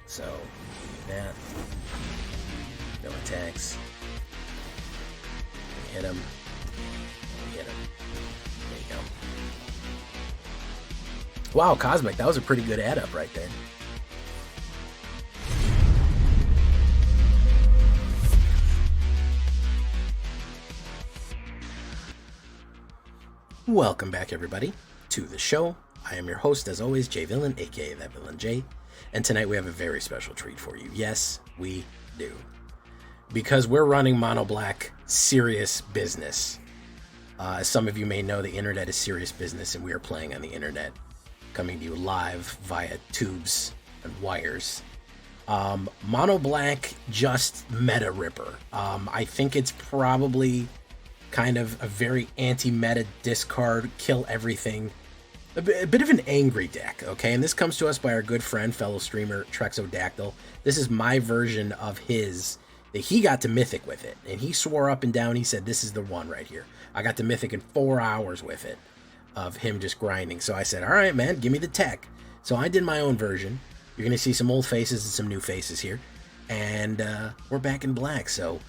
So, that. No attacks. Hit him. Hit him. There you go. Wow, Cosmic, that was a pretty good add up right there. Welcome back, everybody, to the show. I am your host, as always, Jay Villain, aka That Villain J, and tonight we have a very special treat for you. Yes, we do. Because we're running Mono Black serious business. As some of you may know, the internet is serious business, and we are playing on the internet, coming to you live via tubes and wires. Mono Black just meta ripper. I think it's probably kind of a very anti-meta discard, kill everything, a bit of an angry deck, okay? And this comes to us by our good friend, fellow streamer, TREX. This is my version of his, that he got to Mythic with it, and he swore up and down, he said, this is the one right here. I got to Mythic in 4 hours with it, of him just grinding. So I said, all right, man, give me the tech. So I did my own version. You're going to see some old faces and some new faces here, and we're back in black. So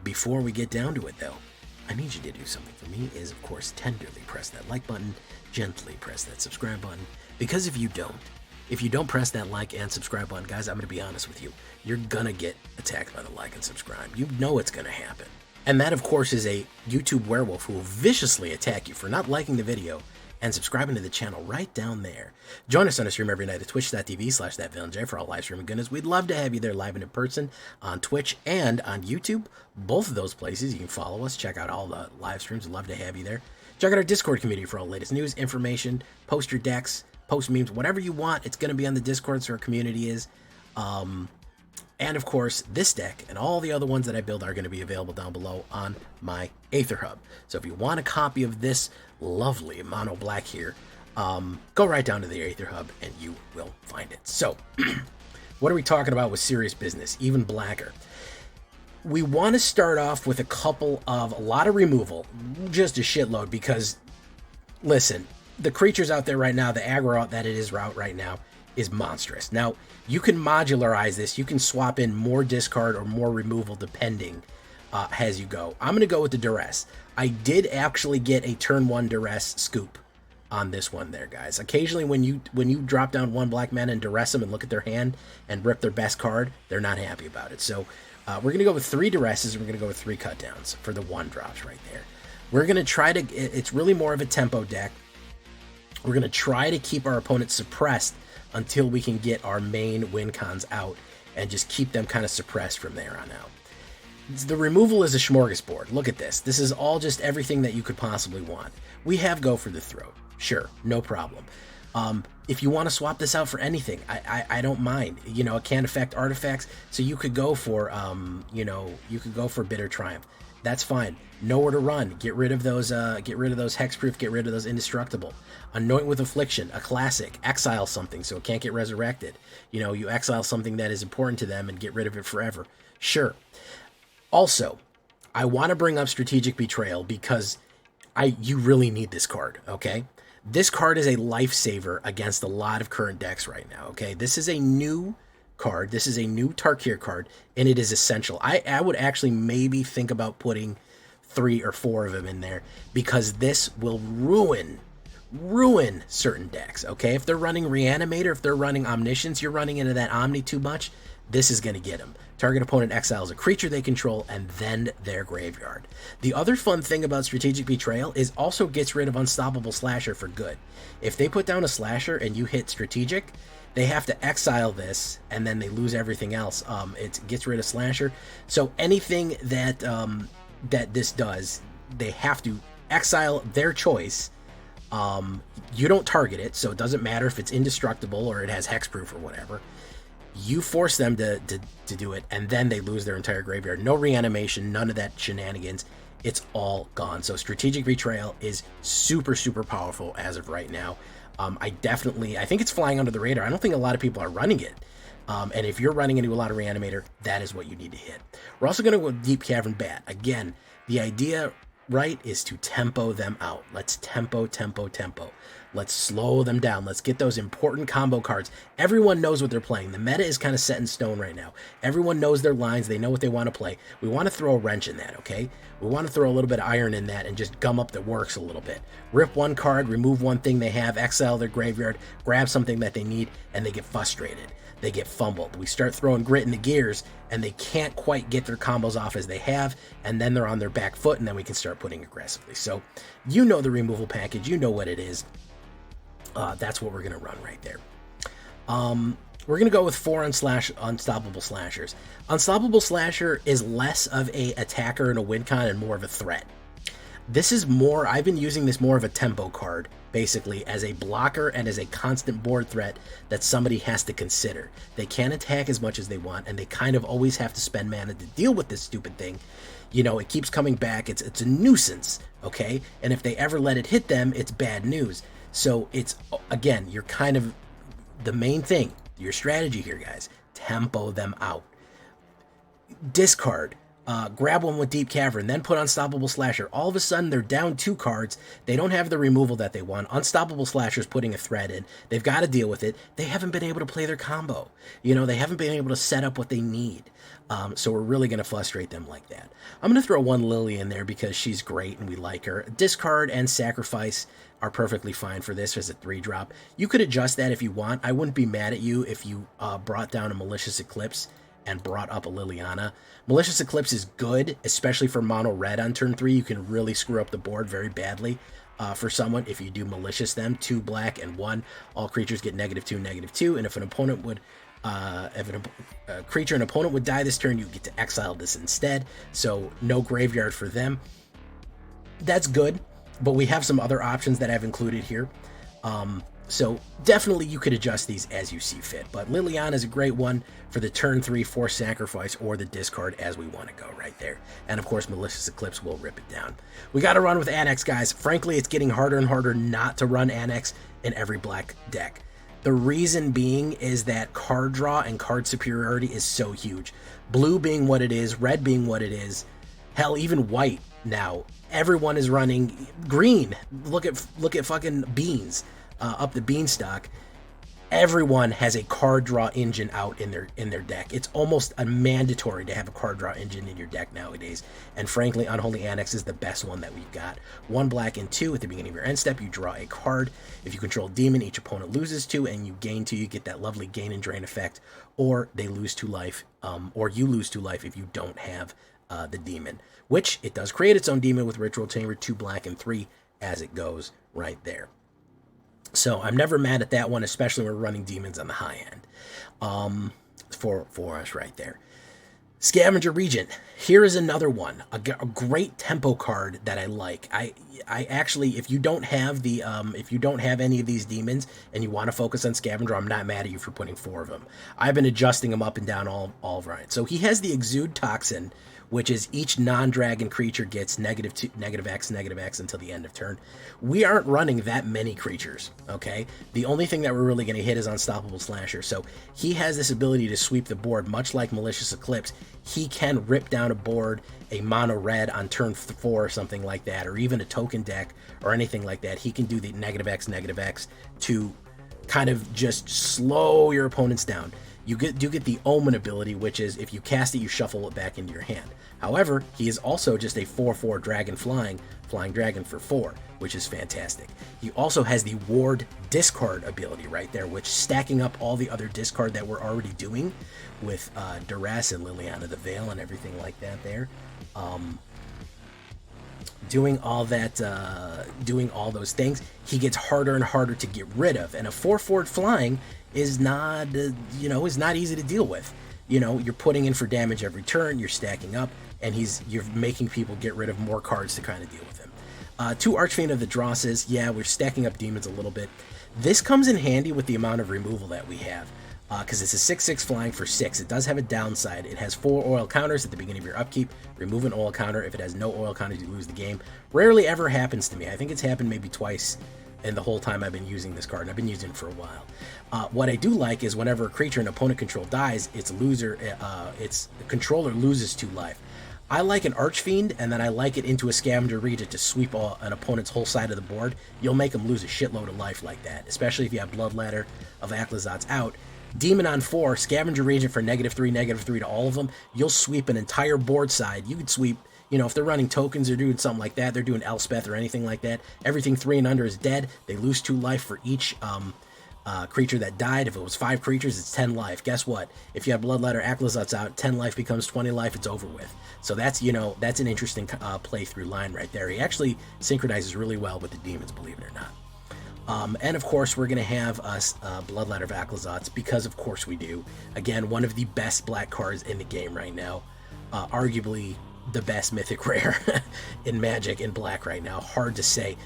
before we get down to it, though, I need you to do something for me, is, of course, tenderly press that like button, gently press that subscribe button, because if you don't press that like and subscribe button, guys, I'm going to be honest with you, you're going to get attacked by the like and subscribe. You know it's going to happen. And that, of course, is a YouTube werewolf who will viciously attack you for not liking the video and subscribing to the channel right down there. Join us on a stream every night at twitch.tv/thatvillainj for all live streaming goodness. We'd love to have you there live and in person on Twitch and on YouTube. Both of those places, you can follow us, check out all the live streams. We'd love to have you there. Check out our Discord community for all the latest news, information, post your decks, post memes, whatever you want. It's going to be on the Discord, so our community is. And of course, this deck and all the other ones that I build are going to be available down below on my AetherHub. So if you want a copy of this lovely Mono Black here, go right down to the AetherHub and you will find it. So, what are we talking about with serious business, even blacker? We want to start off with a lot of removal, just a shitload, because, listen, the creatures out there right now, the aggro that it is out right now, is monstrous. Now, you can modularize this. You can swap in more discard or more removal depending as you go. I'm going to go with the Duress. I did actually get a turn 1 Duress scoop on this one there, guys. Occasionally when you drop down 1 black mana and Duress them and look at their hand and rip their best card, they're not happy about it. So we're going to go with 3 Duresses, and we're going to go with 3 cutdowns for the 1 drops right there. We're going to try to, it's really more of a tempo deck. We're going to try to keep our opponents suppressed until we can get our main win cons out and just keep them kind of suppressed from there on out. The removal is a smorgasbord. Look at this. This is all just everything that you could possibly want. We have Go for the Throat. Sure, no problem. If you want to swap this out for anything, I don't mind. You know, it can't affect artifacts, so you could go for, you could go for Bitter Triumph. That's fine. Nowhere to run. Get rid of those hexproof, get rid of those indestructible. Anoint with Affliction, a classic. Exile something so it can't get resurrected. You know, you exile something that is important to them and get rid of it forever. Sure. Also, I want to bring up Strategic Betrayal because you really need this card, okay? This card is a lifesaver against a lot of current decks right now, okay? This is a new card. This is a new Tarkir card, and it is essential. I would actually maybe think about putting 3 or 4 of them in there, because this will ruin certain decks, okay? If they're running Reanimator, if they're running Omniscience, you're running into that Omni too much, this is going to get them. Target opponent exiles a creature they control and then their graveyard. The other fun thing about Strategic Betrayal is also gets rid of Unstoppable Slasher for good. If they put down a Slasher and you hit Strategic, they have to exile this and then they lose everything else. It gets rid of Slasher. So anything that that this does, they have to exile their choice. You don't target it, so it doesn't matter if it's indestructible or it has hexproof or whatever. You force them to do it, and then they lose their entire graveyard. No reanimation, none of that shenanigans. It's all gone. So Strategic Betrayal is super, super powerful as of right now. I think it's flying under the radar. I don't think a lot of people are running it. And if you're running into a lot of Reanimator, that is what you need to hit. We're also going to go with Deep Cavern Bat. Again, the idea, right, is to tempo them out. Let's tempo. Let's slow them down. Let's get those important combo cards. Everyone knows what they're playing. The meta is kind of set in stone right now. Everyone knows their lines. They know what they want to play. We want to throw a wrench in that, okay? We want to throw a little bit of iron in that and just gum up the works a little bit. Rip one card, remove one thing they have, exile their graveyard, grab something that they need, and they get frustrated. They get fumbled. We start throwing grit in the gears, and they can't quite get their combos off as they have, and then they're on their back foot, and then we can start putting aggressively. So you know the removal package. You know what it is. That's what we're going to run right there. We're going to go with 4 Unstoppable Slashers. Unstoppable Slasher is less of a attacker and a win con and more of a threat. This is more, I've been using this more of a tempo card, basically, as a blocker and as a constant board threat that somebody has to consider. They can't attack as much as they want, and they kind of always have to spend mana to deal with this stupid thing. You know, it keeps coming back. It's a nuisance, okay? And if they ever let it hit them, it's bad news. So it's, again, you're kind of, the main thing, your strategy here, guys, tempo them out. Discard. Grab one with Deep Cavern, then put Unstoppable Slasher. All of a sudden, they're down 2 cards. They don't have the removal that they want. Unstoppable Slasher's putting a threat in. They've got to deal with it. They haven't been able to play their combo. You know, they haven't been able to set up what they need. So we're really going to frustrate them like that. I'm going to throw one Lily in there because she's great and we like her. Discard and Sacrifice are perfectly fine for this as a 3-drop. You could adjust that if you want. I wouldn't be mad at you if you brought down a Malicious Eclipse and brought up a Liliana. Malicious Eclipse is good, especially for mono red on turn 3. You can really screw up the board very badly for someone if you do Malicious them. 2 black and 1. All creatures get -2, -2. And if an opponent would, a creature an opponent would die this turn, you get to exile this instead. So no graveyard for them. That's good, but we have some other options that I've included here. So definitely you could adjust these as you see fit, but Liliana is a great one for the turn 3 forced sacrifice or the discard as we want to go right there. And of course, Malicious Eclipse will rip it down. We got to run with Annex, guys. Frankly, it's getting harder and harder not to run Annex in every black deck. The reason being is that card draw and card superiority is so huge. Blue being what it is, red being what it is, hell, even white now. Everyone is running green. Look at fucking beans. Up the beanstalk. Everyone has a card draw engine out in their deck. It's almost a mandatory to have a card draw engine in your deck nowadays. And frankly, Unholy Annex is the best one that we've got. 1 black and 2 at the beginning of your end step. You draw a card. If you control demon, each opponent loses 2, and you gain 2. You get that lovely gain and drain effect, or they lose 2 life, or you lose 2 life if you don't have the demon. Which it does create its own demon with Ritual Chamber. 2 black and 3 as it goes right there. So I'm never mad at that one, especially when we're running demons on the high end. For us right there. Scavenger Regent. Here is another one, a great tempo card that I like. I actually, if you don't have the any of these demons and you want to focus on Scavenger, I'm not mad at you for putting 4 of them. I've been adjusting them up and down all right. So he has the Exude Toxin, which is each non-dragon creature gets -2, -X until the end of turn. We aren't running that many creatures, okay? The only thing that we're really going to hit is Unstoppable Slasher. So he has this ability to sweep the board, much like Malicious Eclipse. He can rip down a board, a mono red on turn 4 or something like that, or even a token deck or anything like that. He can do the -X to kind of just slow your opponents down. You do get the Omen ability, which is if you cast it, you shuffle it back into your hand. However, he is also just a 4/4 dragon flying dragon for 4, which is fantastic. He also has the Ward discard ability right there, which stacking up all the other discard that we're already doing with Duress and Liliana the Veil and everything like that there. Doing all those things, he gets harder and harder to get rid of. And a 4/4 flying is not, is not easy to deal with. You know, you're putting in for damage every turn, you're stacking up, and you're making people get rid of more cards to kind of deal with him. 2 Archfiend of the Drosses, yeah, we're stacking up demons a little bit. This comes in handy with the amount of removal that we have, because it's a 6/6 flying for 6. It does have a downside. It has 4 oil counters at the beginning of your upkeep. Remove an oil counter. If it has no oil counters, you lose the game. Rarely ever happens to me. I think it's happened maybe twice in the whole time I've been using this card, and I've been using it for a while. What I do like is whenever a creature an opponent control dies, its controller loses 2 life. I like an Archfiend, and then I like it into a Scavenger Regent to sweep an opponent's whole side of the board. You'll make them lose a shitload of life like that, especially if you have Blood Ladder of Aclazotz out. Demon on 4, Scavenger Regent for -3 to all of them. You'll sweep an entire board side. You could sweep, you know, if they're running tokens or doing something like that, they're doing Elspeth or anything like that. Everything 3 and under is dead. They lose 2 life for each creature that died. If it was 5 creatures, it's 10 life. Guess what? If you have Bloodletter Aclazotz out, 10 life becomes 20 life. It's over with. So that's, you know, that's an interesting playthrough line right there. He actually synchronizes really well with the demons, believe it or not. And of course, we're going to have us Bloodletter of Aclazotz, because of course we do. Again, one of the best black cards in the game right now. Arguably the best mythic rare in Magic in black right now. Hard to say.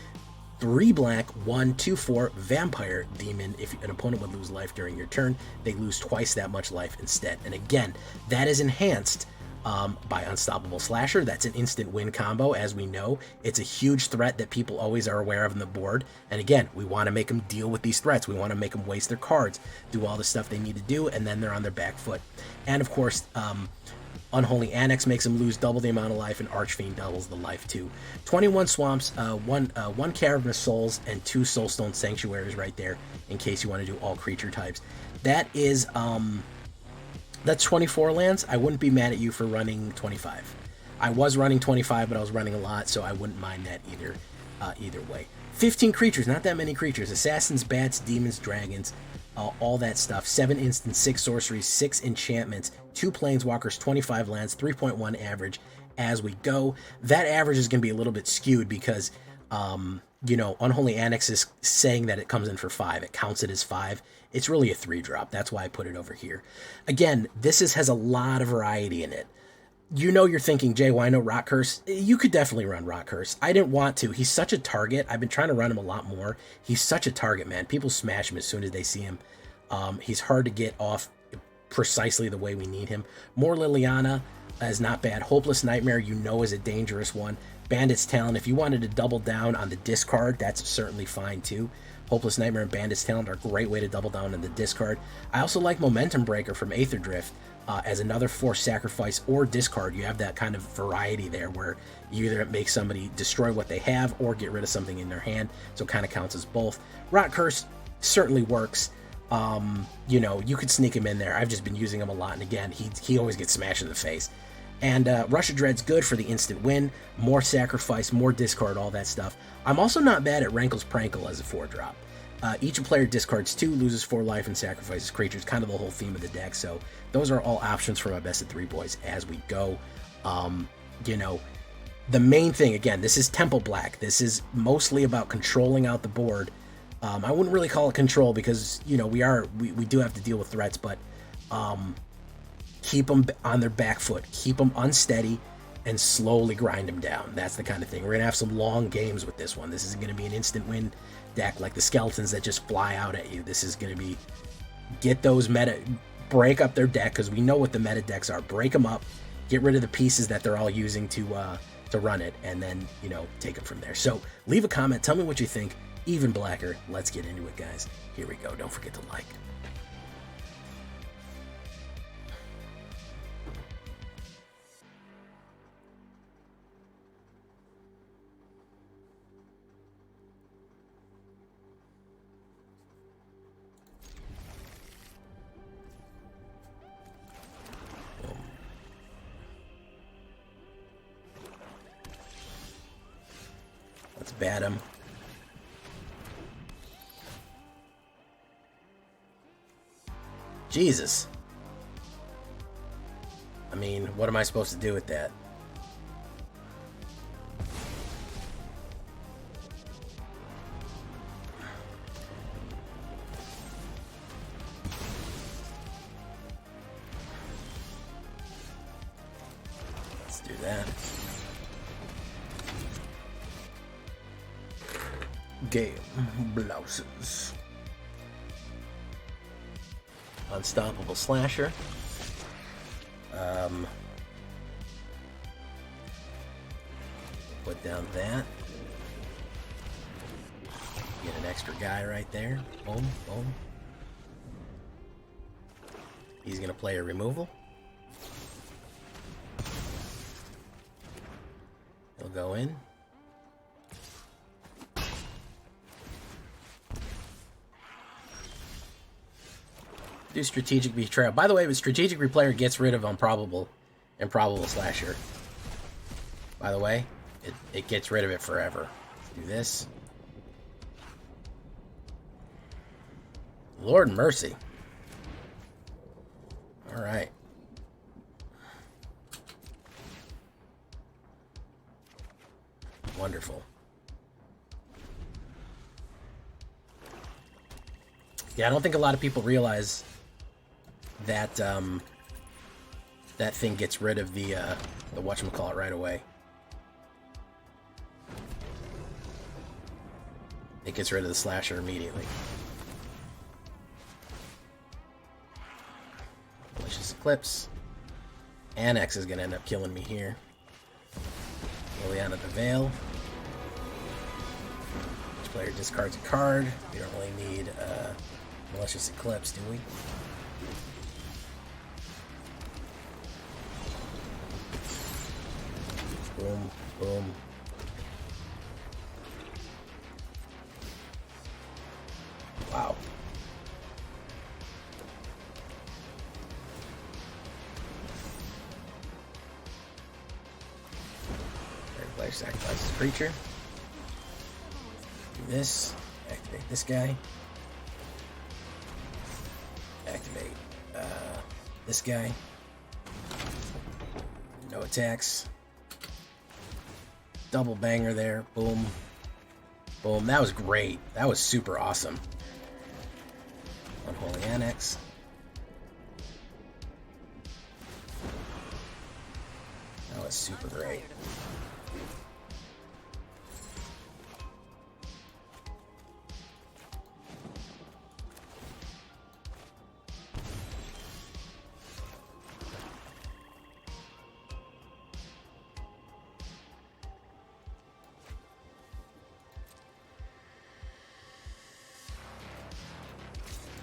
3 black, 1, 2, 4, Vampire Demon. If an opponent would lose life during your turn, they lose twice that much life instead. And again, that is enhanced by Unstoppable Slasher. That's an instant win combo, as we know. It's a huge threat that people always are aware of on the board. And again, we want to make them deal with these threats. We want to make them waste their cards, do all the stuff they need to do, and then they're on their back foot. And of course, Unholy Annex makes them lose double the amount of life, and Archfiend doubles the life too. 21 Swamps, one Cavern of Souls, and 2 Soulstone Sanctuaries right there, in case you want to do all creature types. That is, that's 24 lands. I wouldn't be mad at you for running 25. I was running 25, but I was running a lot, so I wouldn't mind that either way. 15 creatures, not that many creatures. Assassins, Bats, Demons, Dragons, all that stuff. 7 instants, 6 sorceries, 6 enchantments, 2 planeswalkers, 25 lands, 3.1 average as we go. That average is going to be a little bit skewed because, you know, Unholy Annex is saying that it comes in for 5. It counts it as 5. It's really a 3-drop. That's why I put it over here. Again, this has a lot of variety in it. You know, you're thinking, Jay, why no Rock Curse? You could definitely run Rock Curse. I didn't want to. He's such a target. I've been trying to run him a lot more. He's such a target, man. People smash him as soon as they see him. He's hard to get off precisely the way we need him. More Liliana is not bad. Hopeless Nightmare, you know, is a dangerous one. Bandit's Talent, if you wanted to double down on the discard, that's certainly fine too. Hopeless Nightmare and Bandit's Talent are a great way to double down on the discard. I also like Momentum Breaker from Aether Drift as another forced sacrifice or discard. You have that kind of variety there where you either make somebody destroy what they have or get rid of something in their hand, so it kind of counts as both. Rot Curse certainly works. You know, you could sneak him in there. I've just been using him a lot, and again, he always gets smashed in the face. And Rush of Dread's good for the instant win, more sacrifice, more discard, all that stuff. I'm also not bad at Rankle's Prankle as a 4-drop. Each player discards 2, loses 4 life, and sacrifices creatures, kind of the whole theme of the deck. So those are all options for my best of 3 boys as we go. You know, the main thing, again, this is Temple Black. This is mostly about controlling out the board. I wouldn't really call it control because, you know, we do have to deal with threats, but keep them on their back foot, keep them unsteady, and slowly grind them down. That's the kind of thing. We're going to have some long games with this one. This isn't going to be an instant win deck like the skeletons that just fly out at you. This is going to be get those meta, break up their deck, because we know what the meta decks are. Break them up, get rid of the pieces that they're all using to run it, and then, you know, take them from there. So leave a comment. Tell me what you think. Even blacker. Let's get into it, guys. Here we go. Don't forget to like. Let's bat him. Jesus. I mean, what am I supposed to do with that? Let's do that. Game blouses. Unstoppable Slasher. Put down that. Get an extra guy right there. Boom, boom. He's gonna play a removal. We'll go in. Do strategic betrayal. By the way, the strategic replayer gets rid of improbable slasher. By the way, it gets rid of it forever. Do this. Lord mercy. All right. Wonderful. Yeah, I don't think a lot of people realize that that thing gets rid of the whatchamacallit right away. It gets rid of the slasher immediately. Malicious Eclipse. Annex is going to end up killing me here. Liliana the Veil. Each player discards a card. We don't really need Malicious Eclipse, do we? Boom, boom. Wow. Player sacrifices creature. Do this. Activate this guy. Activate this guy. No attacks. Double banger there. Boom. Boom. That was great. That was super awesome. Unholy Annex. That was super great.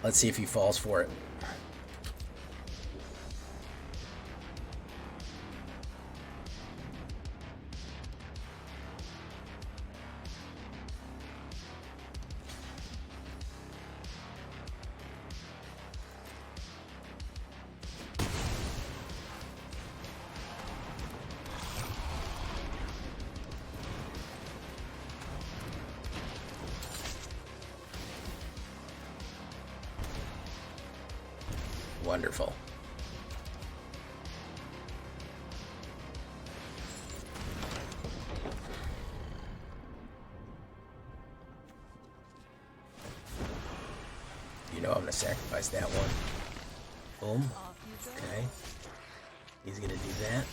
Let's see if he falls for it. Wonderful. You know I'm going to sacrifice that one. Boom. Okay. He's going to do that.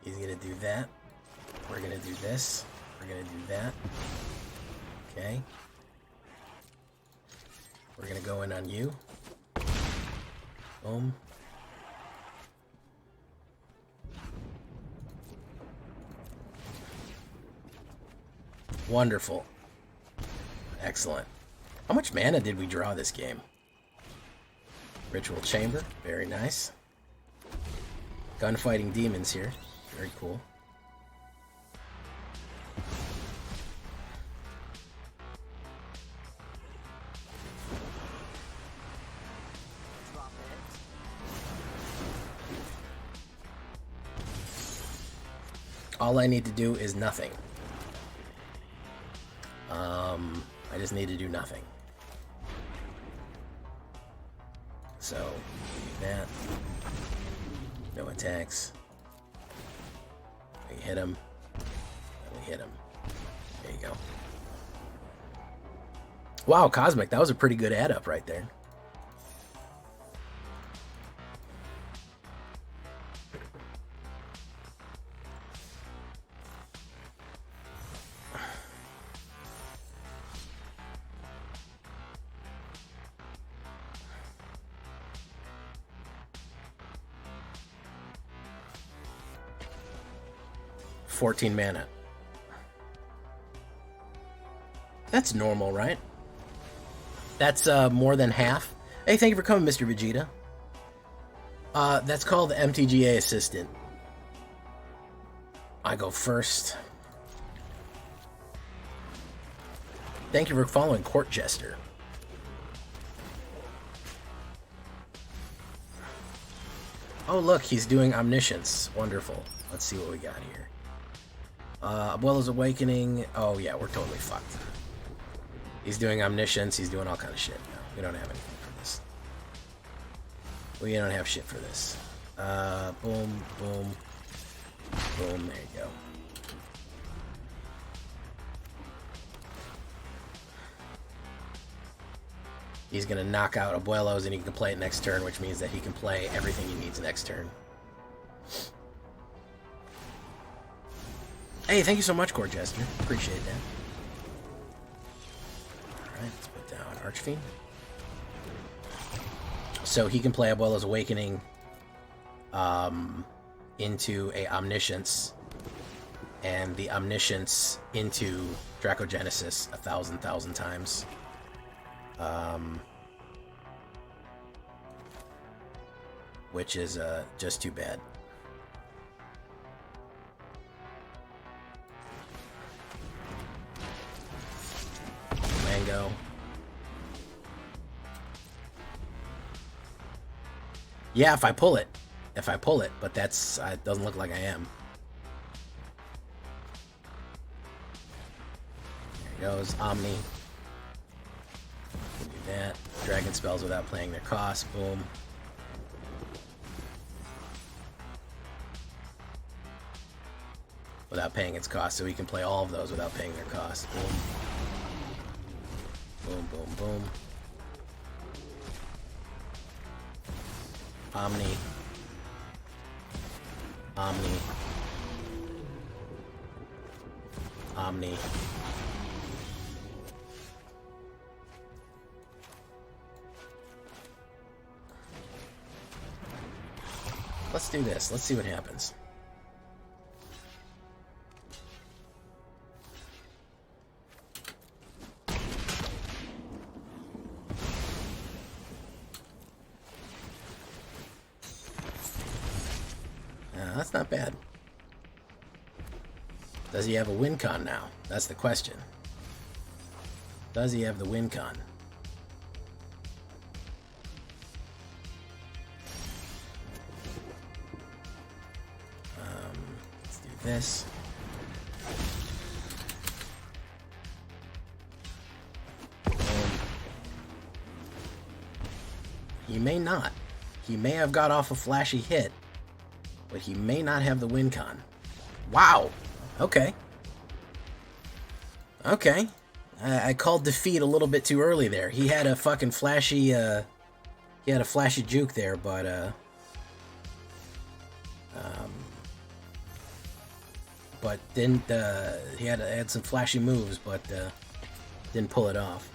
He's going to do that. We're going to do this. We're going to do that. Okay. We're going to go in on you. Boom. Wonderful. Excellent. How much mana did we draw this game? Ritual Chamber. Very nice. Gunfighting demons here. Very cool. All I need to do is nothing. I just need to do nothing. So, do that. No attacks. We hit him. And we hit him. There you go. Wow, Cosmic, that was a pretty good add up right there. $14 mana. That's normal, right? That's more than half. Hey, thank you for coming, Mr. Vegeta. That's called the MTGA Assistant. I go first. Thank you for following Court Jester. Oh, look, he's doing Omniscience. Wonderful. Let's see what we got here. Abuela's Awakening. Oh, yeah, we're totally fucked. He's doing Omniscience. He's doing all kind of shit. No, we don't have anything for this. We don't have shit for this. Boom, boom, boom. There you go. He's going to knock out Abuelos and he can play it next turn, which means that he can play everything he needs next turn. Hey, thank you so much, Court Jester. Appreciate that. Alright, let's put down Archfiend. So he can play Abuela's Awakening into a Omniscience, and the Omniscience into Dracogenesis 1,000 times. Which is just too bad. Mango. Yeah, if I pull it. But that's it doesn't look like I am. There goes Omni. Do that. Dragon spells without playing their cost. Boom. Without paying its cost, so we can play all of those without paying their cost. Boom. Boom, boom, boom. Omni. Omni. Omni. Let's do this. Let's see what happens. That's not bad. Does he have a win con now? That's the question. Does he have the win con? Let's do this. He may not. He may have got off a flashy hit, but he may not have the win con. Wow. Okay. Okay. I called defeat a little bit too early there. He had a fucking flashy, he had a flashy juke there, but didn't, he had some flashy moves, but, didn't pull it off.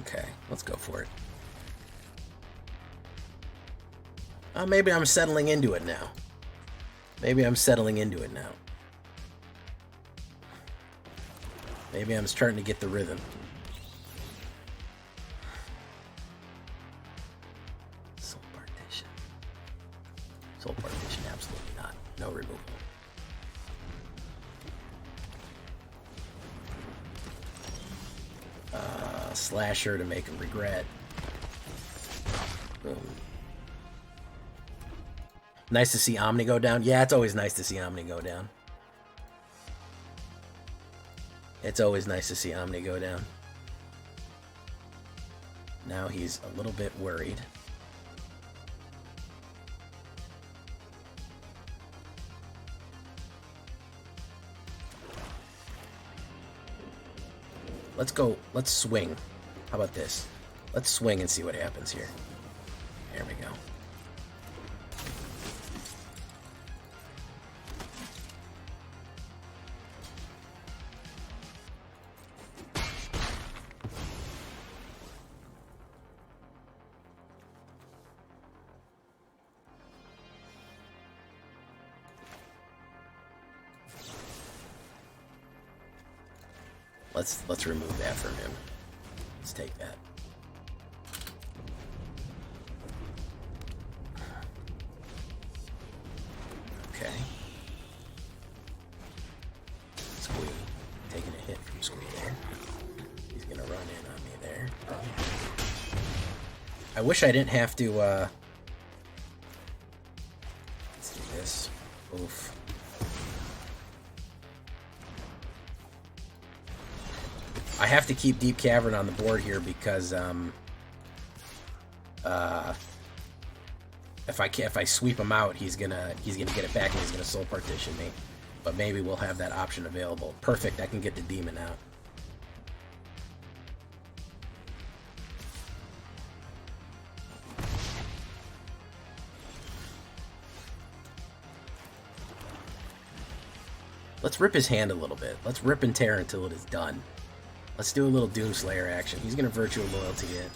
Okay, let's go for it. Maybe I'm settling into it now. Maybe I'm starting to get the rhythm. Soul Partition. Soul Partition, absolutely not. No removal. Slasher to make him regret. Boom. Nice to see Omni go down. Yeah, it's always nice to see Omni go down. It's always nice to see Omni go down. Now he's a little bit worried. Let's go. Let's swing. How about this? Let's swing and see what happens here. There we go. Let's remove that from him. Let's take that. Okay. Squee. Taking a hit from Squee there. He's gonna run in on me there. I wish I didn't have to, let's do this. Oof. I have to keep Deep Cavern on the board here because, if I sweep him out, he's gonna get it back and he's gonna soul partition me. But maybe we'll have that option available. Perfect, I can get the demon out. Let's rip his hand a little bit. Let's rip and tear until it is done. Let's do a little Doomslayer action. He's gonna Virtual Loyalty it.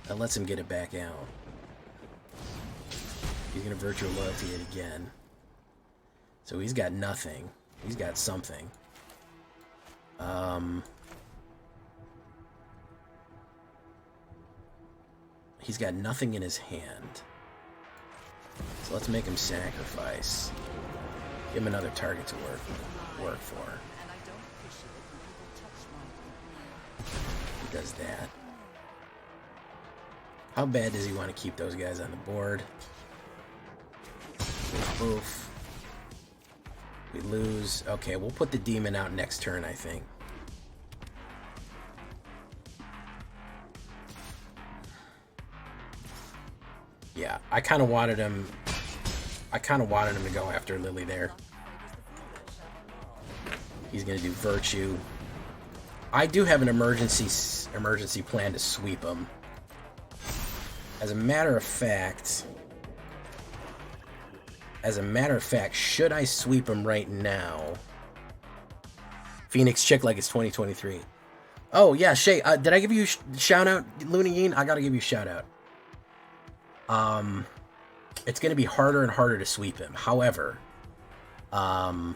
That lets him get it back out. He's gonna Virtual Loyalty it again. So he's got nothing. He's got something. He's got nothing in his hand. So let's make him sacrifice. Give him another target to work for. He does that. How bad does he want to keep those guys on the board? Oof. We lose. Okay, we'll put the demon out next turn, I think. Yeah, I kind of wanted him to go after Lily there. He's gonna do Virtue. I do have an emergency plan to sweep him. As a matter of fact, should I sweep him right now? Phoenix Chick like it's 2023. Oh yeah, Shay. Did I give you a shout out, Looney? I gotta give you a shout out. It's gonna be harder and harder to sweep him. However, oh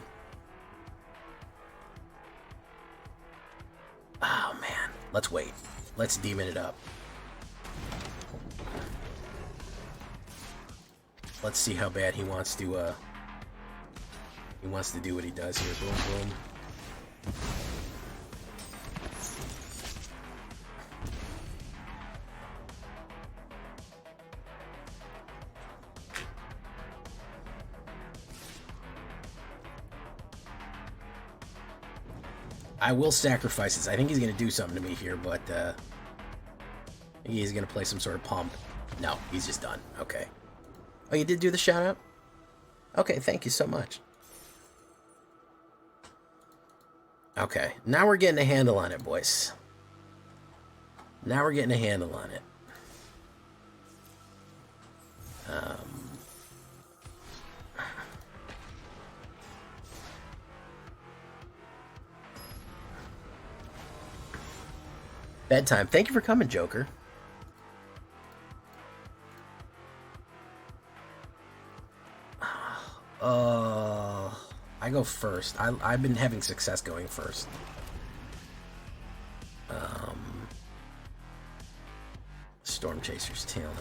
man, let's wait. Let's demon it up. Let's see how bad he wants to do what he does here. Boom, boom. I will sacrifice this. I think he's going to do something to me here, but he's going to play some sort of pump. No, he's just done. Okay. Oh, you did do the shout out? Okay, thank you so much. Okay, now we're getting a handle on it, boys. Now we're getting a handle on it. Bedtime. Thank you for coming, Joker. I go first. I've been having success going first. Storm Chaser's Talent.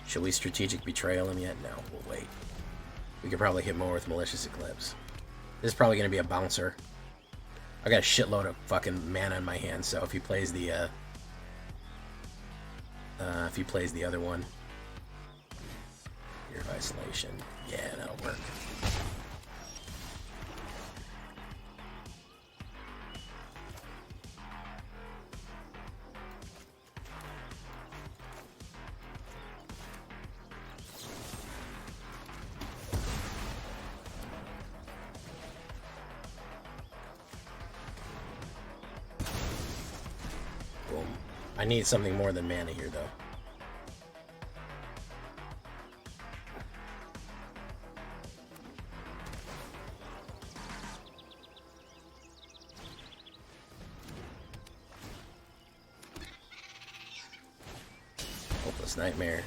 Should we strategic betrayal him yet? No, we'll wait. We could probably hit more with Malicious Eclipse. This is probably going to be a bouncer. I got a shitload of fucking mana in my hand, so if he plays the other one, Year of Isolation, yeah, that'll work. I need something more than mana here, though. Hopeless Nightmare.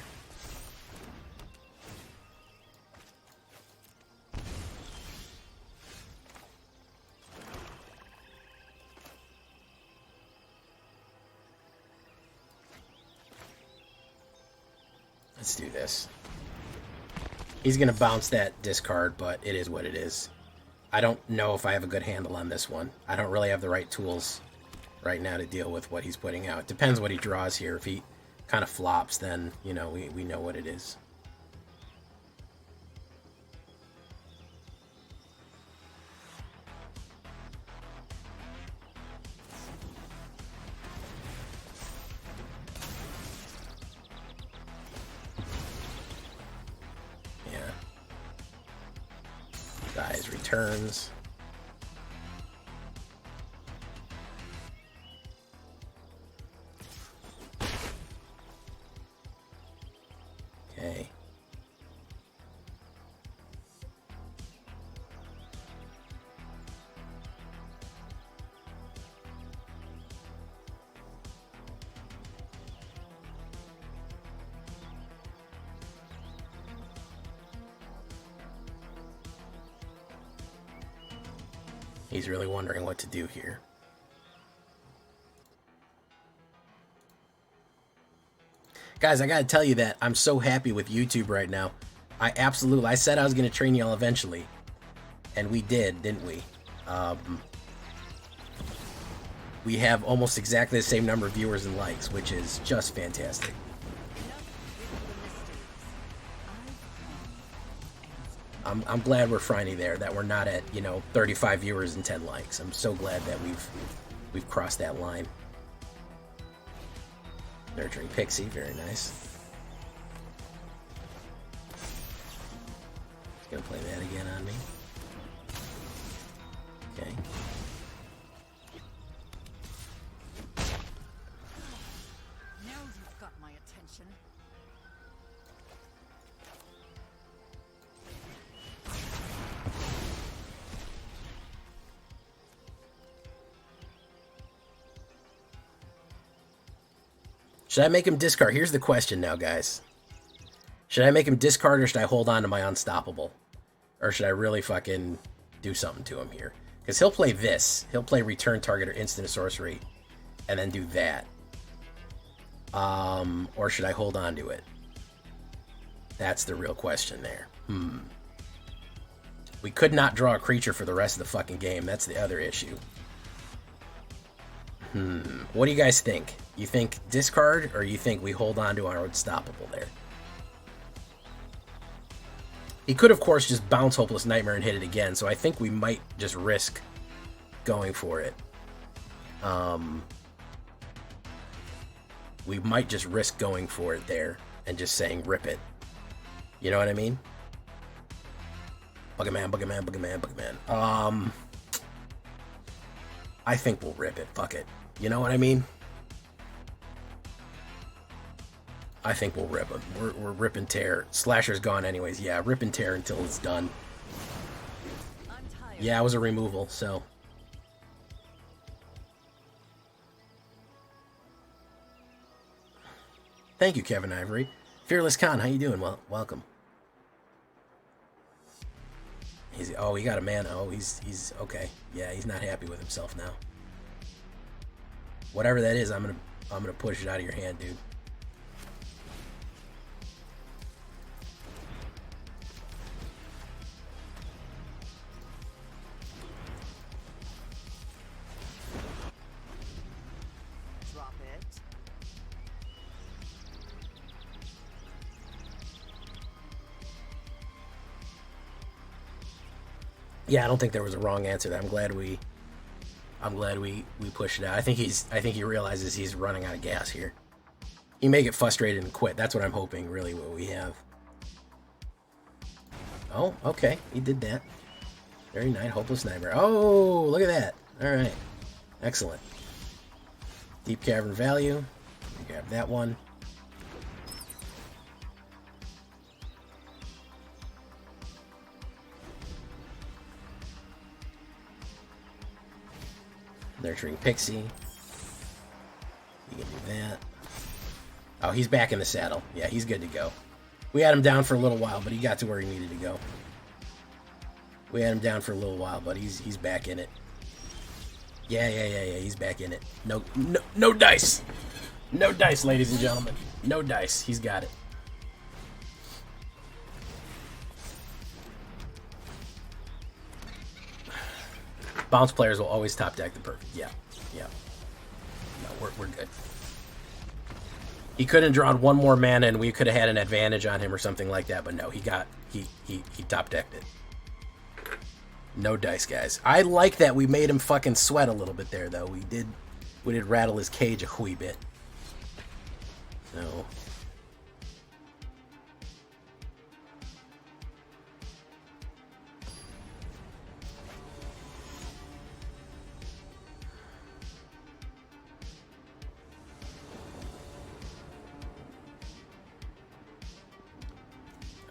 Let's do this. He's going to bounce that discard, but it is what it is. I don't know if I have a good handle on this one. I don't really have the right tools right now to deal with what he's putting out. Depends what he draws here. If he kind of flops, then, you know, we know what it is. Dies, returns. Okay. He's really wondering what to do here. Guys, I gotta tell you that I'm so happy with YouTube right now. I said I was gonna train y'all eventually. And we did, didn't we? We have almost exactly the same number of viewers and likes, which is just fantastic. I'm glad we're finally there, that we're not at, you know, 35 viewers and 10 likes. I'm so glad that we've crossed that line. Nurturing Pixie, very nice. He's gonna play that again on me. Okay. Now you've got my attention. Should I make him discard? Here's the question now, guys. Should I make him discard or should I hold on to my Unstoppable? Or should I really fucking do something to him here? Because he'll play this. He'll play Return Target or Instant Sorcery. And then do that. Or should I hold on to it? That's the real question there. We could not draw a creature for the rest of the fucking game. That's the other issue. What do you guys think? You think discard, or you think we hold on to our Unstoppable there? He could, of course, just bounce Hopeless Nightmare and hit it again, so I think we might just risk going for it. We might just risk going for it there and just saying rip it. You know what I mean? Buggerman, Buggerman, Buggerman, Buggerman. I think we'll rip it. Fuck it. You know what I mean? I think we'll rip him. We're rip and tear. Slasher's gone anyways. Yeah, rip and tear until it's done. Yeah, it was a removal, so. Thank you, Kevin Ivory. Fearless Khan, how you doing? Well, welcome. He got a mana. Oh, he's okay. Yeah, he's not happy with himself now. Whatever that is, I'm gonna push it out of your hand, dude. Drop it. Yeah, I don't think there was a wrong answer there. I'm glad we pushed it out. I think he realizes he's running out of gas here. He may get frustrated and quit. That's what I'm hoping, really, what we have. Oh, okay. He did that. Very nice. Hopeless Nightmare. Oh, look at that. All right. Excellent. Deep Cavern Value. We grab that one. Nurturing Pixie. You can do that. Oh, he's back in the saddle. Yeah, he's good to go. We had him down for a little while, but he got to where he needed to go. We had him down for a little while, but he's back in it. Yeah. He's back in it. No dice. No dice, ladies and gentlemen. No dice. He's got it. Bounce players will always top deck the perfect. Yeah, yeah. No, we're good. He could have drawn one more mana and we could have had an advantage on him or something like that, but no, he top decked it. No dice, guys. I like that we made him fucking sweat a little bit there, though. We did rattle his cage a wee bit. So.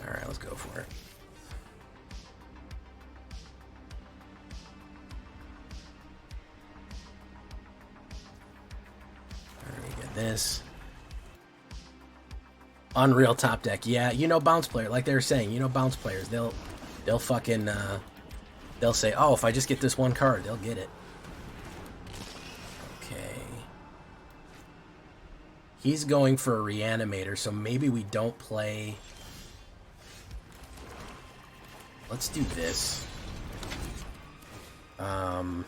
All right, let's go for it. All right, get this. Unreal top deck. Yeah, you know, bounce player, like they were saying, you know, bounce players, they'll fucking, they'll say, oh, if I just get this one card, they'll get it. Okay. He's going for a reanimator, so maybe we don't play. Let's do this. Okay.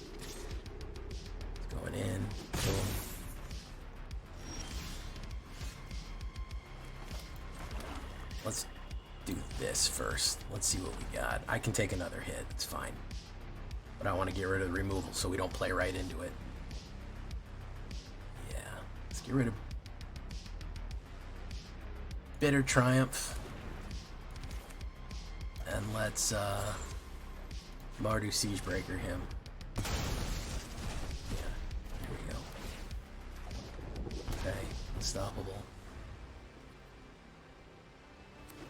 It's going in. Boom. Let's do this first. Let's see what we got. I can take another hit. It's fine. But I want to get rid of the removal so we don't play right into it. Let's get rid of Bitter Triumph. And let's Mardu Siegebreaker him. Yeah, here we go. Okay, unstoppable.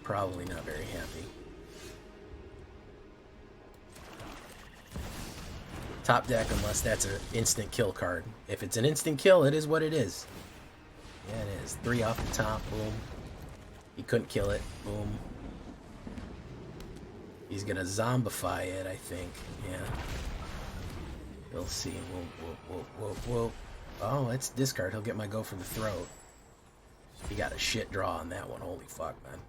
Probably not very happy. Top deck unless that's an instant kill card. If it's an instant kill, it is what it is. Yeah, it is. 3 off the top, boom. He couldn't kill it, boom. He's gonna zombify it, I think. Yeah. We'll see. Whoa. Oh, it's discard. He'll get my go for the throat. He got a shit draw on that one. Holy fuck, man.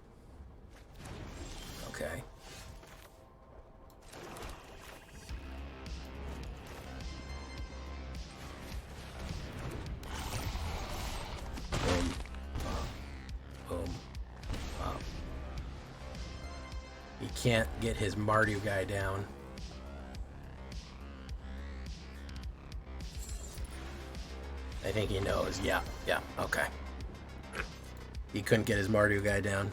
Okay. Boom. Boom. Wow. He can't get his Mardu guy down. I think he knows. Yeah, okay. He couldn't get his Mardu guy down.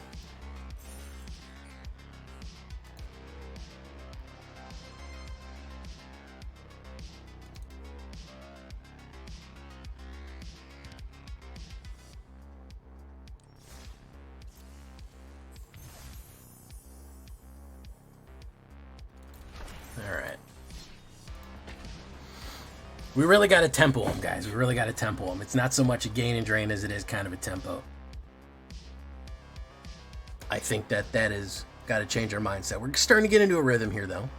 Alright. We really got to tempo him, guys. We really got to tempo him. It's not so much a gain and drain as it is kind of a tempo. I think that is got to change our mindset. We're starting to get into a rhythm here, though.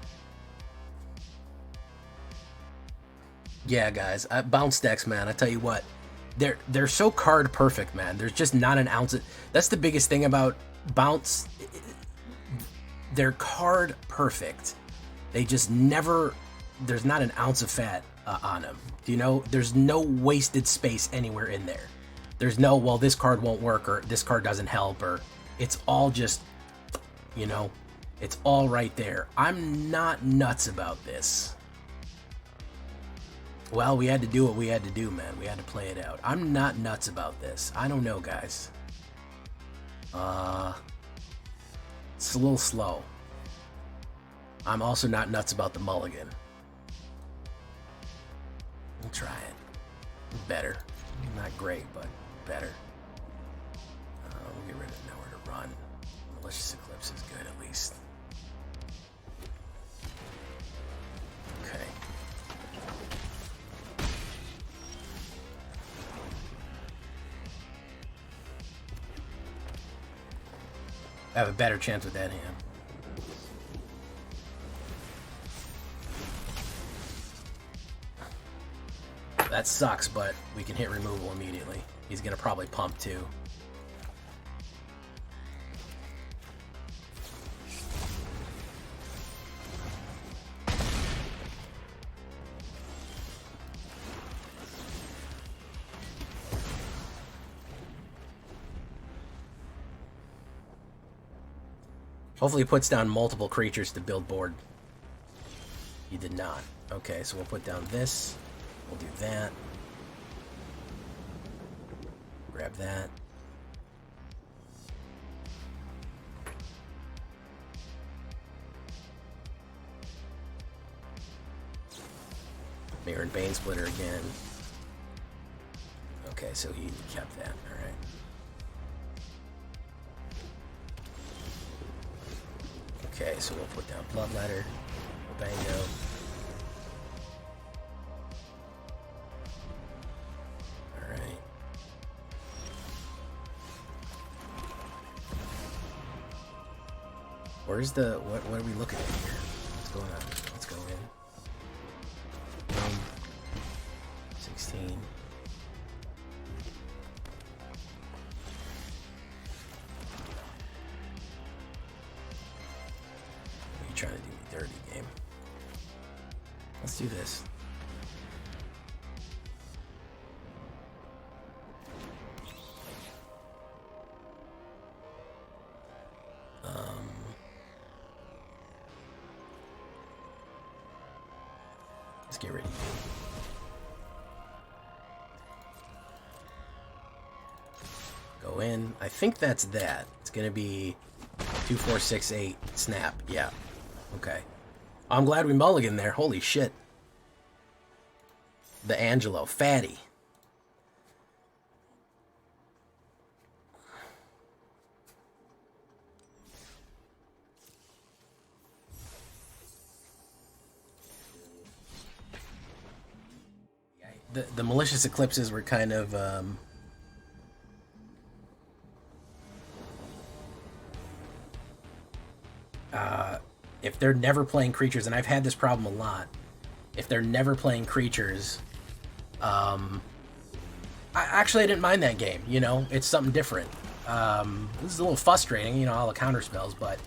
Yeah, guys. Bounce decks, man. I tell you what. They're so card perfect, man. There's just not an ounce of... That's the biggest thing about bounce. They're card perfect. They just never... There's not an ounce of fat on them. Do you know? There's no wasted space anywhere in there. There's no, well, this card won't work, or this card doesn't help, or... It's all just, you know, it's all right there. I'm not nuts about this. Well, we had to do what we had to do, man. We had to play it out. I'm not nuts about this. I don't know, guys. It's a little slow. I'm also not nuts about the mulligan. We'll try it. Better. Not great, but better. We'll get rid of nowhere to run. Malicious Eclipse is good, at least. Okay. I have a better chance with that hand. That sucks, but we can hit removal immediately. He's gonna probably pump too. Hopefully he puts down multiple creatures to build board. He did not. Okay, so we'll put down this. We'll do that. Grab that. Mirror and Bane Splitter again. Okay, so he kept that. Alright. Okay, so we'll put down Bloodletter. Bango. Alright. Where's the... What are we looking at here? What's going on? Let's go in. 16. What are you trying to do me dirty, game? Let's do this. Let's get ready. Go in. I think that's that. It's gonna be 2, 4, 6, 8. Snap. Yeah. Okay. I'm glad we mulliganed there. Holy shit. The Angelo. Fatty. The malicious eclipses were kind of if they're never playing creatures, and I've had this problem a lot, if they're never playing creatures, I didn't mind that game, you know, it's something different. This is a little frustrating, you know, all the counter spells, but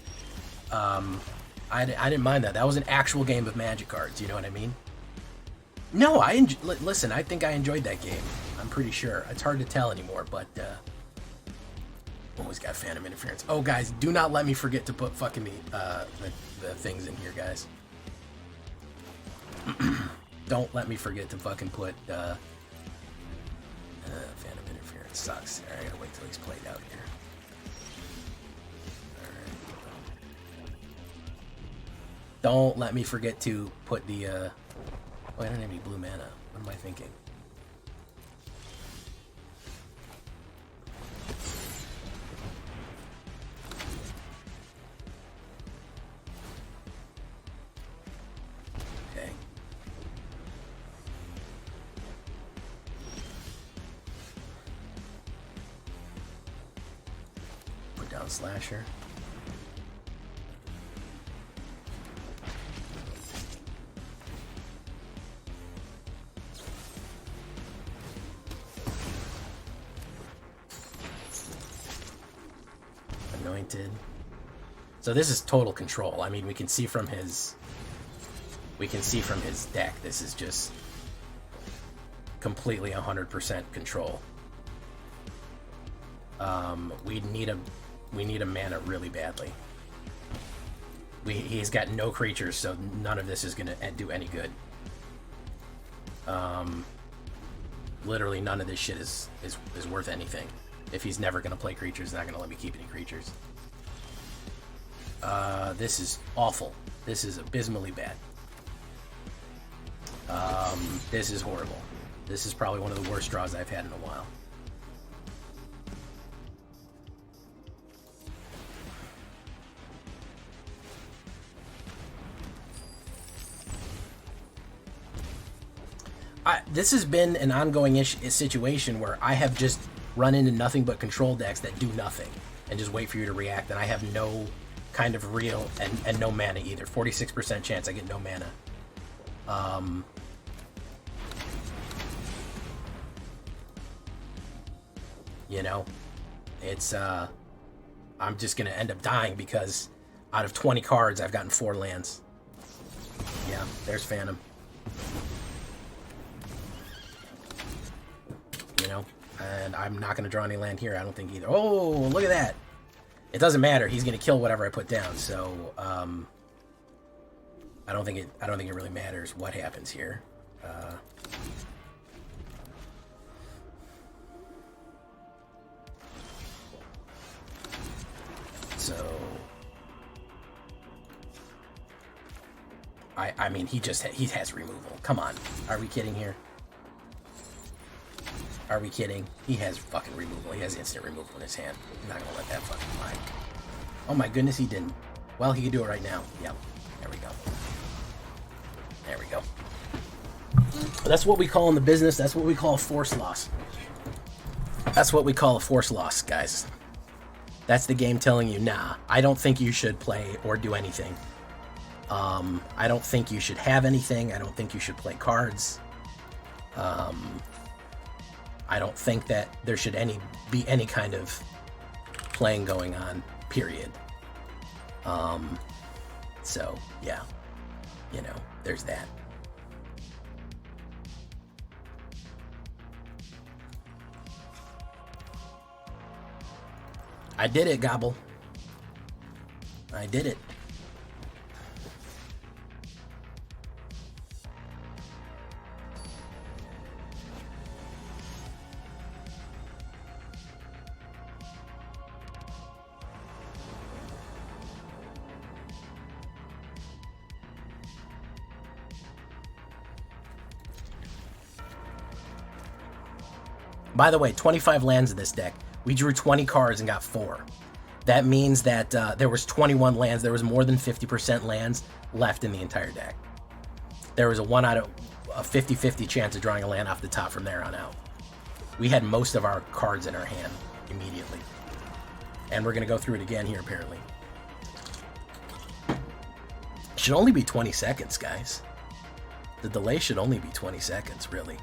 I didn't mind that. That was an actual game of Magic cards, you know what I mean? No, listen, I think I enjoyed that game. I'm pretty sure. It's hard to tell anymore, but always got Phantom Interference. Oh, guys, do not let me forget to put fucking the things in here, guys. Don't let me forget to fucking put Phantom Interference. Sucks. Alright, I gotta wait till he's played out here. Alright. Don't let me forget to put the oh, I don't have any blue mana. What am I thinking? Okay. Put down Slasher. Anointed. So this is total control. I mean, we can see from his deck, this is just completely 100% control. We need a mana really badly. He's got no creatures, so none of this is gonna do any good. Literally none of this shit is worth anything. If he's never gonna play creatures, not gonna let me keep any creatures. This is awful. This is abysmally bad. This is horrible. This is probably one of the worst draws I've had in a while. This has been an ongoing situation where I have just run into nothing but control decks that do nothing and just wait for you to react, and I have no kind of real and no mana either. 46% chance I get no mana. You know, it's I'm just gonna end up dying because out of 20 cards I've gotten 4 lands. Yeah, there's Phantom. You know, and I'm not going to draw any land here, I don't think either. Oh, look at that. It doesn't matter. He's gonna kill whatever I put down. So I don't think it really matters what happens here. So I mean, he has removal. Come on, are we kidding here? Are we kidding? He has fucking removal. He has instant removal in his hand. I'm not gonna let that fucking fly. Oh my goodness, he didn't. Well, he can do it right now. Yep. There we go. There we go. That's what we call in the business. That's what we call a force loss. That's what we call a force loss, guys. That's the game telling you, nah, I don't think you should play or do anything. I don't think you should have anything. I don't think you should play cards. I don't think that there should be any kind of playing going on, period. So, yeah. You know, there's that. I did it, Gobble. I did it. By the way, 25 lands in this deck. We drew 20 cards and got 4. That means that there was 21 lands. There was more than 50% lands left in the entire deck. There was a 1 out of a 50-50 chance of drawing a land off the top from there on out. We had most of our cards in our hand immediately. And we're going to go through it again here, apparently. Should only be 20 seconds, guys. The delay should only be 20 seconds, really.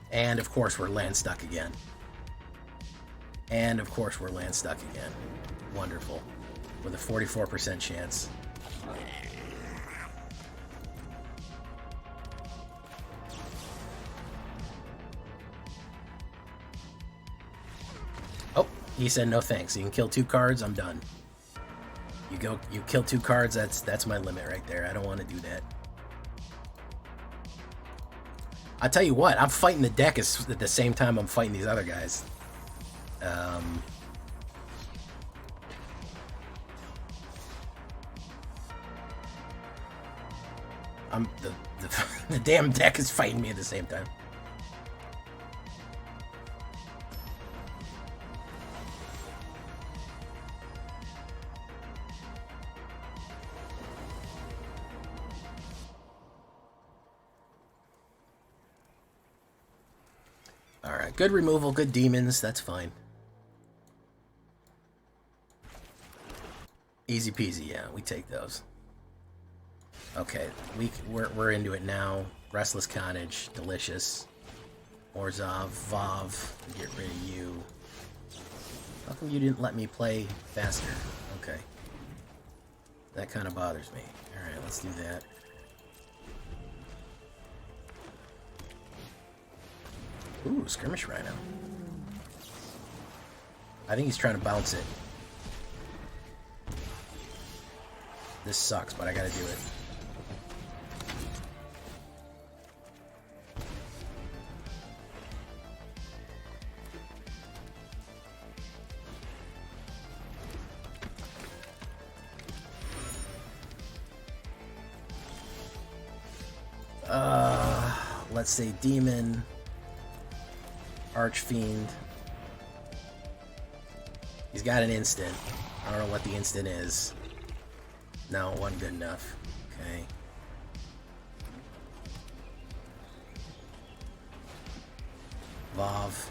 And of course we're land stuck again. And of course we're land stuck again. Wonderful. With a 44% chance. Oh, he said no thanks. You can kill 2 cards, I'm done. You kill 2 cards, that's my limit right there. I don't want to do that. I'll tell you what, I'm fighting the deck at the same time I'm fighting these other guys. The damn deck is fighting me at the same time. Alright, good removal, good demons, that's fine. Easy peasy, yeah, we take those. Okay, we're into it now. Restless Cottage, delicious. Orzhov, Vav, get rid of you. How come you didn't let me play faster? Okay. That kind of bothers me. Alright, let's do that. Ooh, Skirmish Rhino. I think he's trying to bounce it. This sucks, but I gotta do it. Let's say Demon. Archfiend. He's got an instant. I don't know what the instant is. No, it wasn't good enough. Okay. Vav.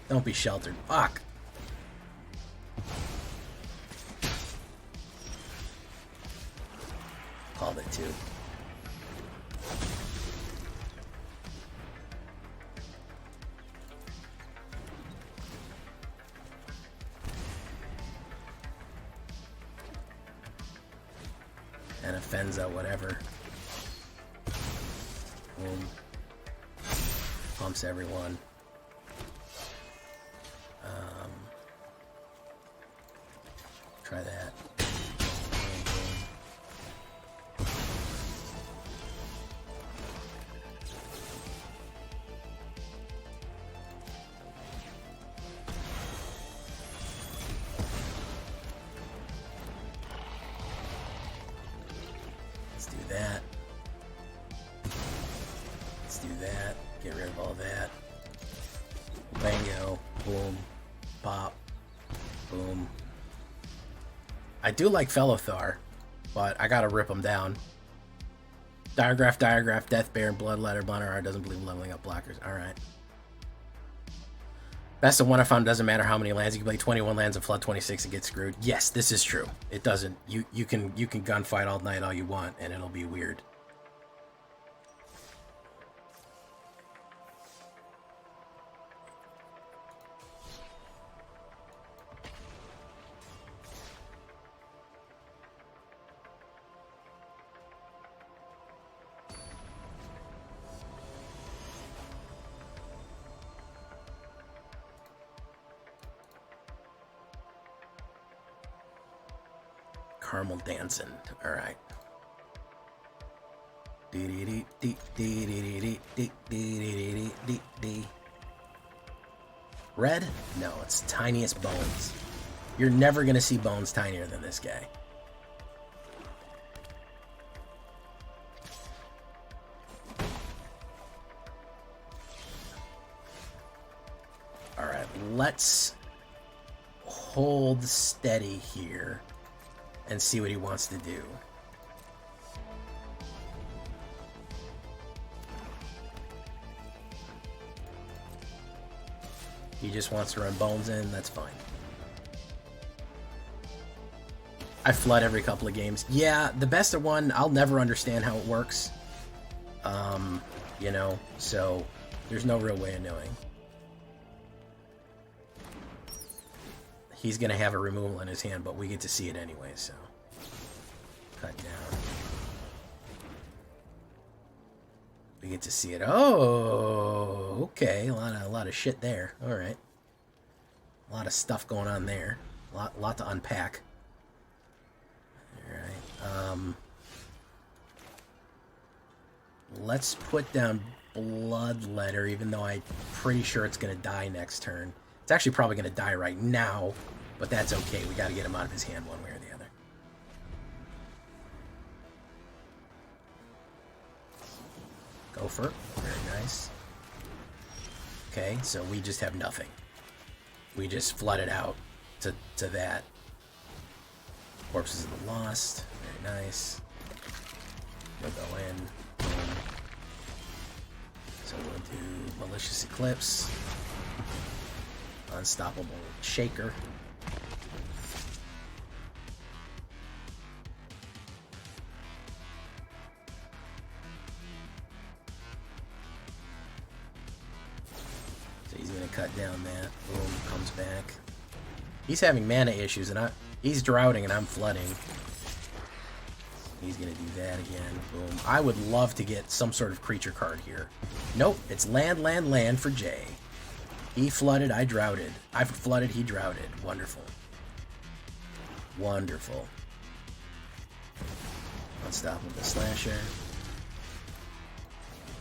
Don't be sheltered. Fuck. Called it too. And a Fenza, whatever. Boom. Pumps everyone. Try that. Boom, boom. Let's do that. Let's do that. Get rid of all that. Bango. Boom. Pop. Boom. I do like Fellothar, but I gotta rip them down. Diagraph, Death Bear, Bloodletter, Blunderer doesn't believe in leveling up blockers. Alright. Best of one I found, doesn't matter how many lands. You can play 21 lands and flood 26 and get screwed. Yes, this is true. It doesn't. You can gunfight all night all you want, and it'll be weird. Caramel dancing. All right. Red? No, it's tiniest bones. You're never gonna see bones tinier than this guy. All right, let's hold steady here and see what he wants to do. He just wants to run bones in, that's fine. I flood every couple of games. Yeah, the best of one, I'll never understand how it works. You know, so there's no real way of knowing. He's going to have a removal in his hand, but we get to see it anyway, so. Cut down. We get to see it. Oh, okay. A lot of shit there. All right. A lot of stuff going on there. A lot to unpack. All right. Let's put down Bloodletter, even though I'm pretty sure it's going to die next turn. It's actually probably going to die right now, but that's okay. We got to get him out of his hand one way or the other. Gopher. Very nice. Okay, so we just have nothing. We just flooded out to that. Corpses of the Lost. Very nice. We'll go in. Boom. So we'll do Malicious Eclipse. Unstoppable Shaker. So he's gonna cut down that. Boom, comes back. He's having mana issues, and he's droughting, and I'm flooding. He's gonna do that again. Boom. I would love to get some sort of creature card here. Nope, it's land, land, land for Jay. He flooded, I droughted. I flooded, he droughted. Wonderful. Wonderful. Unstoppable Slasher.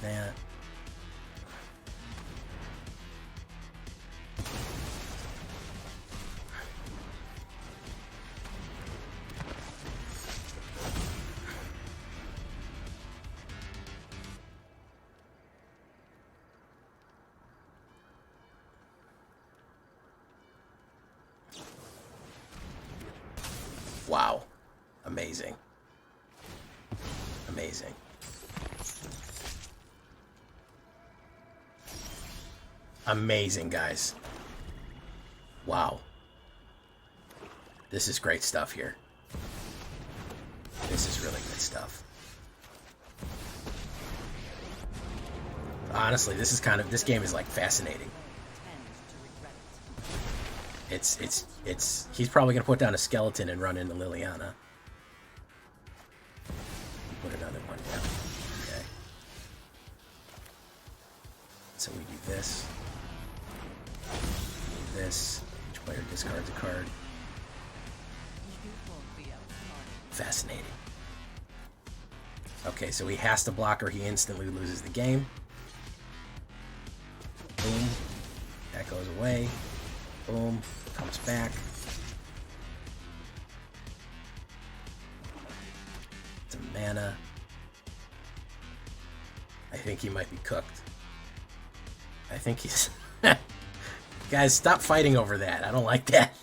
That. Wow. Amazing. Amazing. Amazing, guys. Wow. This is great stuff here. This is really good stuff. Honestly, this game is like fascinating. He's probably gonna put down a skeleton and run into Liliana. put another one down. Okay. So we do this. Do this. Each player discards a card. Fascinating. Okay, so he has to block or he instantly loses the game. Boom. That goes away. Boom. Comes back. It's a mana. I think he might be cooked. I think he's... Guys, stop fighting over that. I don't like that.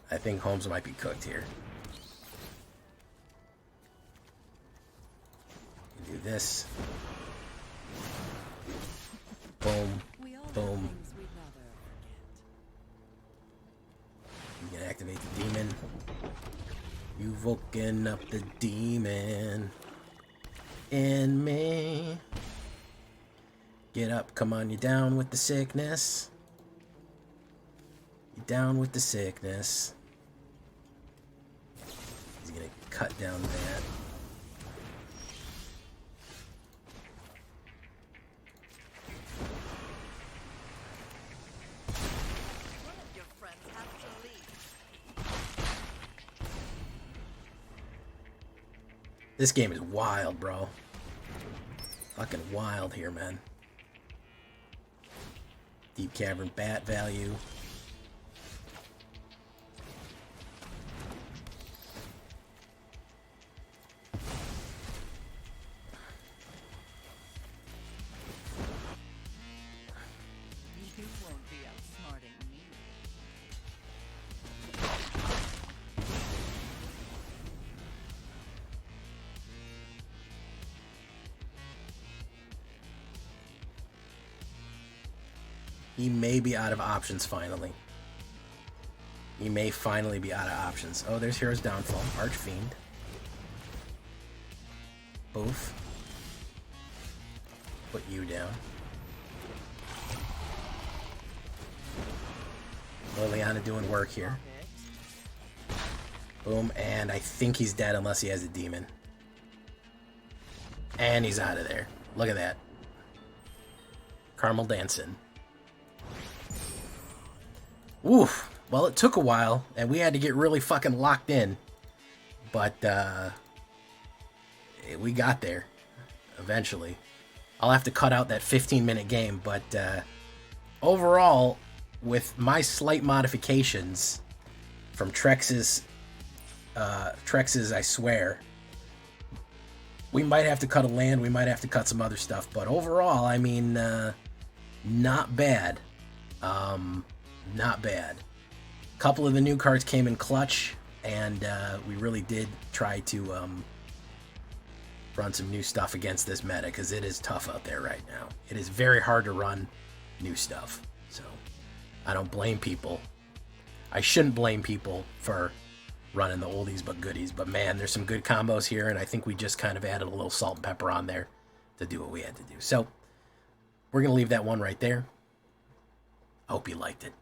I think Holmes might be cooked here. You do this. Boom. Boom. You can activate the demon. You've woken up the demon in me. Get up, come on, you're down with the sickness. You're down with the sickness. He's gonna cut down that. This game is wild, bro. Fucking wild here, man. Deep Cavern Bat value. You won't be outsmarting me. He may be out of options finally. He may finally be out of options. Oh, there's Hero's Downfall. Archfiend. Boof. Put you down. Liliana doing work here. Boom, and I think he's dead unless he has a demon. And he's out of there. Look at that. Caramel dancing. Oof. Well, it took a while, and we had to get really fucking locked in. But, we got there. Eventually. I'll have to cut out that 15-minute game, but, overall, with my slight modifications from TREX's, I swear, we might have to cut a land, we might have to cut some other stuff, but overall, I mean, not bad. Not bad. A couple of the new cards came in clutch, and we really did try to run some new stuff against this meta, because it is tough out there right now. It is very hard to run new stuff, so I don't blame people. I shouldn't blame people for running the oldies but goodies, but man, there's some good combos here, and I think we just kind of added a little salt and pepper on there to do what we had to do. So we're going to leave that one right there. I hope you liked it.